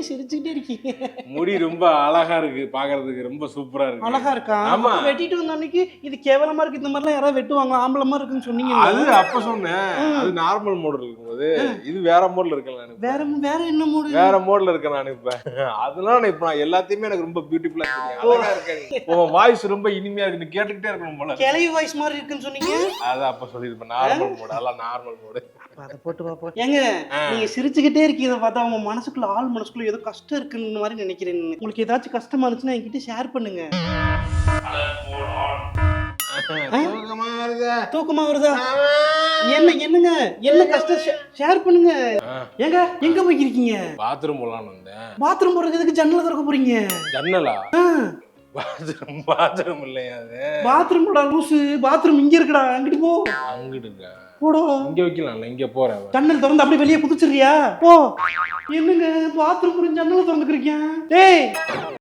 சிரிச்சுக்கிட்டே இருக்கீங்க? முடி ரொம்ப அழகா இருக்கு, பாக்குறதுக்கு ரொம்ப சூப்பரா இருக்கு. அழகா இருக்கா? ஆமா. வெட்டிட்டு வந்த அன்னைக்கு இது கேவலமா இருக்கு, இந்த மாதிரிலாம் யாராவது வெட்டுவாங்க, ஆம்பளை மாதிரி இருக்குன்னு சொன்னீங்க. அது அப்ப சொன்னேன். அது நார்மல் மோட் இருக்கும்போது, இது வேற மோட்ல இருக்கேன் நான். வேற என்ன மூடு? வேற மோட்ல இருக்கேன் நான் இப்ப. அதனால இப்ப நான் எல்லாத்தையுமே எனக்கு ரொம்ப பியூட்டிஃபுல்லா தெரியும். அழகா இருக்க. உன் வாய்ஸ் ரொம்ப இனிமையா இருக்கு, நீ கேட்டுக்கிட்டே இருக்கணும் போல. கிளவி வாய்ஸ் மாதிரி இருக்குன்னு சொன்னீங்க. அது அப்ப சொல்லிருப்பேன். நார்மல் மோட், அதெல்லாம் நார்மல் மோட். அதை போட்டு பாப்போம். ஏங்க நீங்க சிரிச்சுக்கிட்டே இருக்கீங்க, பார்த்தா உங்க மனசுக்குள்ள ஆள் மனசுக்குள்ள ஏதோ கஷ்டம் இருக்குன்னு மாதிரி நினைக்கிறேன். உங்களுக்கு ஏதாச்சும் கஷ்டமா இருந்துச்சுன்னா என்கிட்ட ஷேர் பண்ணுங்க. தூக்கமா வருதா? என்னங்க என்ன கஷ்டம் ஷேர் பண்ணுங்க. ஏங்க எங்க போய்க்கிருக்கீங்க? பாத்ரூம் போலான்னு வந்தேன். பாத்ரூம் போறதுக்கு எதுக்கு ஜன்னல திறக்க போறீங்க? ஜன்னலா? பாத்ரூம் இல்லையா அது? பாத்ரூம்டா லூசு, பாத்ரூம் இங்க இருக்குடா, அங்கிட்டு போ. அங்கிட்டு இருக்கா? போடா. இங்க வைக்கலாம்ல, இங்க போறேன். ஜன்னல் திறந்து அப்படியே வெளியே குதிச்சிடுறியா? போ. என்னங்க பாத்ரூம் ஜன்னல திறந்துக்கிறீங்க? டேய்